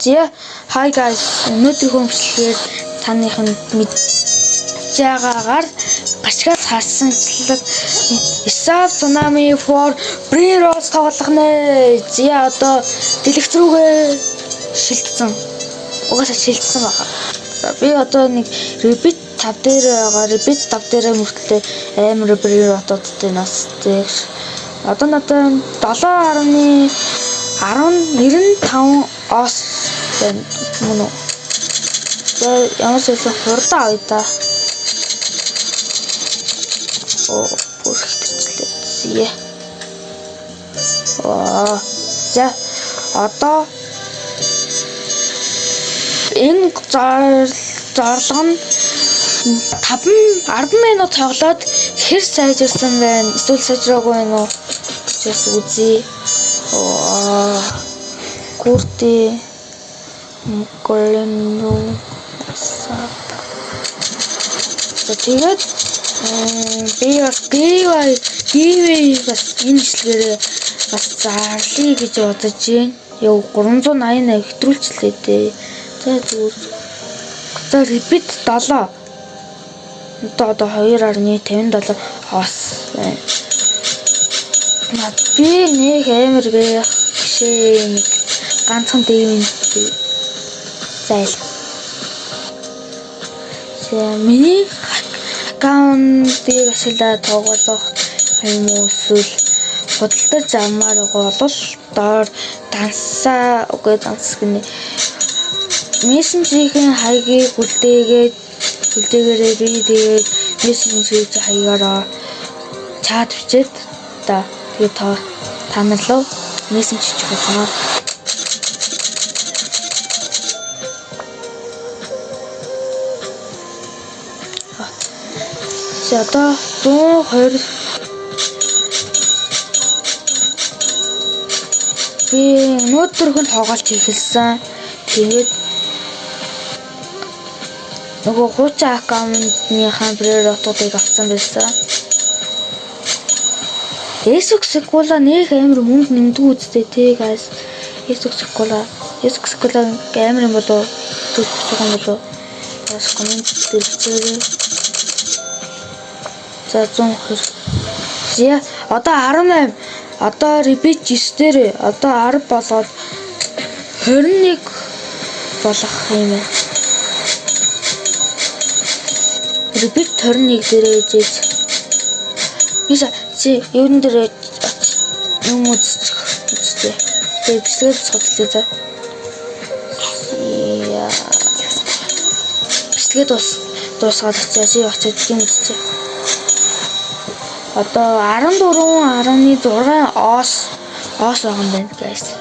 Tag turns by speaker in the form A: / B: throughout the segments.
A: Yeah, hi guys. Өнөөдрийн хөмчлөгээр таныхын мэдээгээр гачгаас хасанчлаг Isaac Tsunami for Breros тоглох нэ. Зя одоо дэлгэц рүүгээ шилжсэн. Угаасаа шилжсэн байгаа. Би одоо нэг repeat 5 дээр байгаа. Repeat 5 дээр мөртлөө амар Brero отодтой нас тэг. Одоо надад 7.95 ос мөн үү. Ямар ч зүйл хурдан авъя да. Бүр хэвчлээ. За одоо энэ зарлага нь 10 минут тоглоод хэр сайжирсан байна? Эсвэл сайжраагүй байна уу? Чээс үзье. Курти Колено сап. Тэгээд би бас бас энэ жилээрээ бас зарлие гэж бодож байна. Яа 388 хэтрүүлчлээ дээ. За зүгээр. За repeat 7. Одоо 2.57 ос байна. Би нэг амар байх гişээ нэг ганцхан дэвэн зайл. Миний аккаунтыг ашиглаад тоглох юм уу эсвэл худалдаж авмаар бол доор дансаа үгүй данс гэнэ. Мессенжерийн хаягийг үлдээгээрээ би тэгээд мессенжерийн хаягаараа чат бичээд та тэгээд та нар руу мессеж хийх болно. За одоо 120 би өнөөдрхөн тоглож эхэлсэн. Тэгээд нөгөө хуучин аккаунтныхаа Brero-туудыг авсан байсан. Esok-Sekola нэг амар мөнгө нэмдэг үстэй тий guys. Esok-Sekola амар юм болоо зүгсэх юм болоо. Бас комент дээр бичээрэй. За 120. Зя одоо 18. Одоо repeat 9 дээр одоо 10 болоод 21 болох юм байна. Repeat 21 дээр ээжээс. Миша чи юун дээр юм үзчихээ. Тэгээд бичлэгээр цоцлоо за. Яа. Бичлэгээ дуусгаад очиж очиж юм үзчихээ. Одоо 14.6 ос байгаа юм байна guys.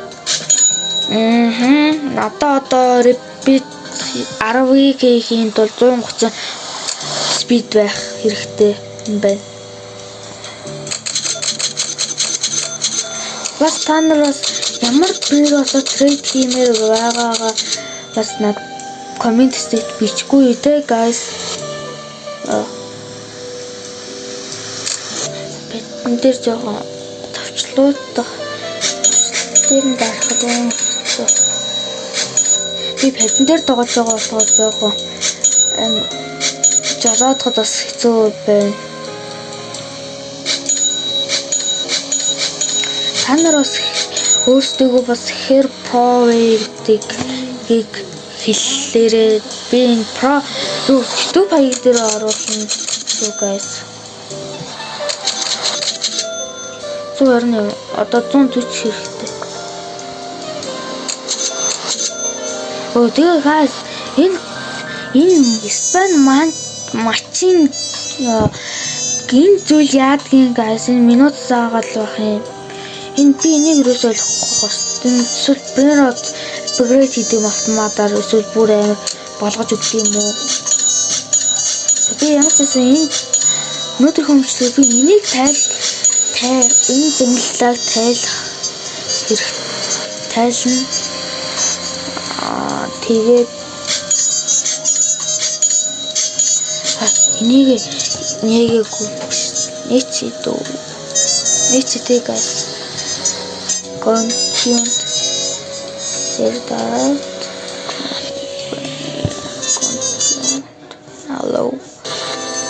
A: Одоо repeat 10-ыг хийхийн тулд 130 speed байх хэрэгтэй юм байна. Бас та нар бас ямар Brero-с трейд хиймээр байгаагаа бас над комент дээр бичгүй үү guys. Энэ дээр жоохон товчлуудах дээр нь дарахад би пэдэн дээр тоглож байгаа болохоор жоохон жолоодоход бас хэцүү байна. Та нар бас өөрсдөө бас хэр power-ийг хэллээрээ би энэ pro YouTube хаяг дээр оруулна шүү guys. Зүгээрний одоо 140 хэрэгтэй. Тэгээ guys энэ Испани матчин гин зүйл яадгийн guys энэ минут заагаад байх юм. Энэ би энийг юус ойлгохгүй бас. Энэ эсвэл Brero upgrade хийдэг автоматар эсвэл бүр амар болгож өгдөг юм уу? Би ямар ч гэсэн энэ өнөөдөр хөмчлөө би энийг энэ зэмлэлийг тайлна. Тэгээд нэчтэй guys. Контент дээр Hello.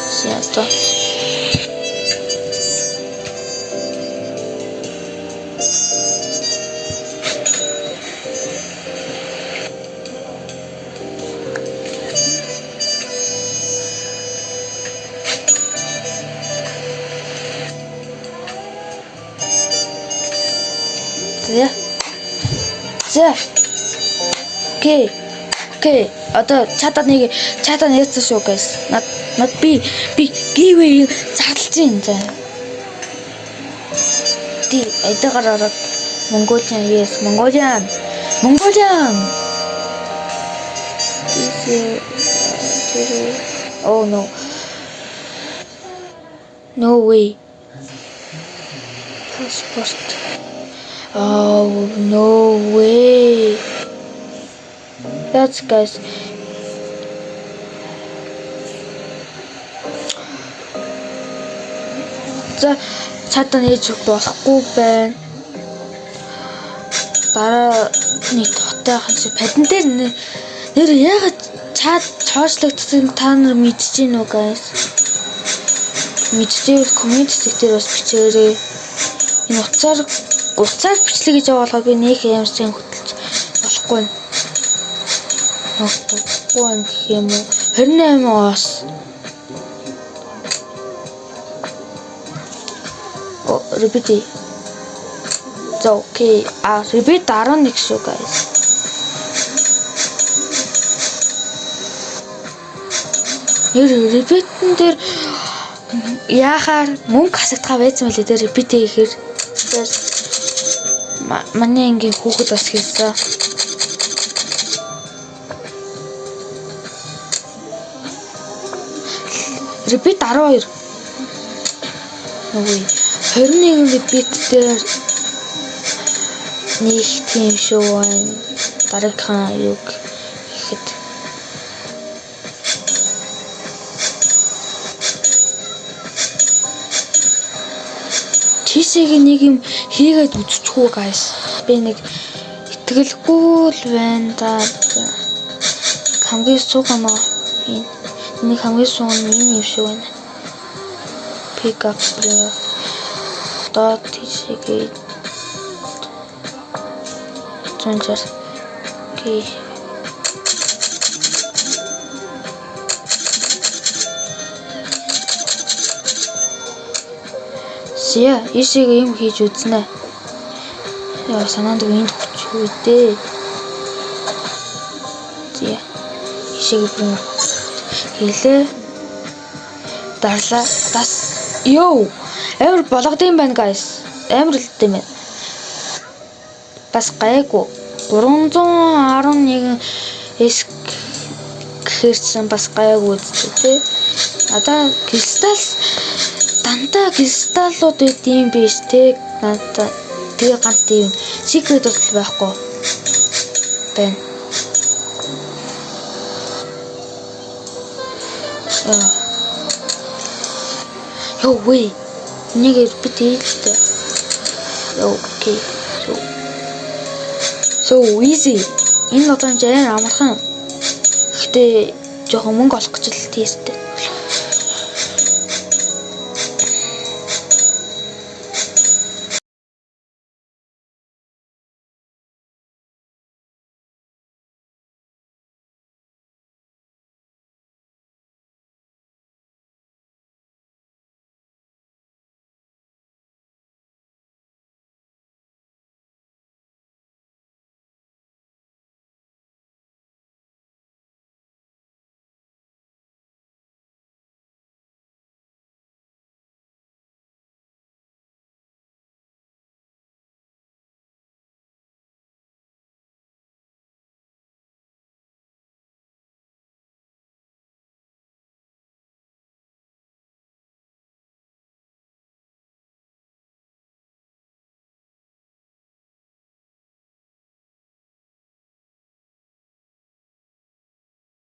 A: Сята. За. Окей. Одоо чатаа нэг яцсан шүү guys. Над би giveaway зарлж юм за. Ти эдгээр ороод Mongolian yes Mongolian. Oh no. No way. Passport. Oh no way. That's guys. За чатаа нээж өгөх болохгүй байна. Дараа нэг хотойхон чи падан дээр нэр яагаад чат чойшлогдсон та нар мэдчихэв нү guys. Мэдчихвэл коммент дээр бас бичээрэй. Энэ уцаар бичлэг гэж явуулаад би нэг ямарсан хөтөлж болохгүй. Болохгүй гэх юм уу? 28 оос. Repeat. So okay. Repeat 11 шүү guys. Repeat-н дээр яахаар мөнгө хасагдгаа байсан мөлий дээр repeat хийхээр манай ангийн хүүхэд бас хэлсэн. Repeat 12. Үгүй 21 repeat дээр нэг тийм шүү байна. Дараагийн юг ихэд Чисэг нэг юм хийгээд үзчихгүй guys. Би нэг итгэлгүй л байна да. Хамгийн сууг амаа. Нэг хамгийн сууг юм шиг байна. Pick up dot чисэг Цончор. Окей. Сия, ишиг юм хийж үзнэ. Яа, санаанд үеинд хүчгүй дээ. Сия. Ишиг бүр хийлээ. Дарлаа. Тас. Йоо. Амар болгодсон байна guys. Амар л дээ мэн. Бас гайгүй 311 эск гэхэрсэн бас гайгүй үстэй тий. Одоо дандаа кристаллууд үдийн биш тий. Надаа тэгээ ганц тийм secret бол байхгүй байна. Йоо вэй. Нэг repeat хийлээ. Окей. So easy. Энэ лотон жаа амархан. Гэтэ жоохон мөнгө олох гэж л тийстэй.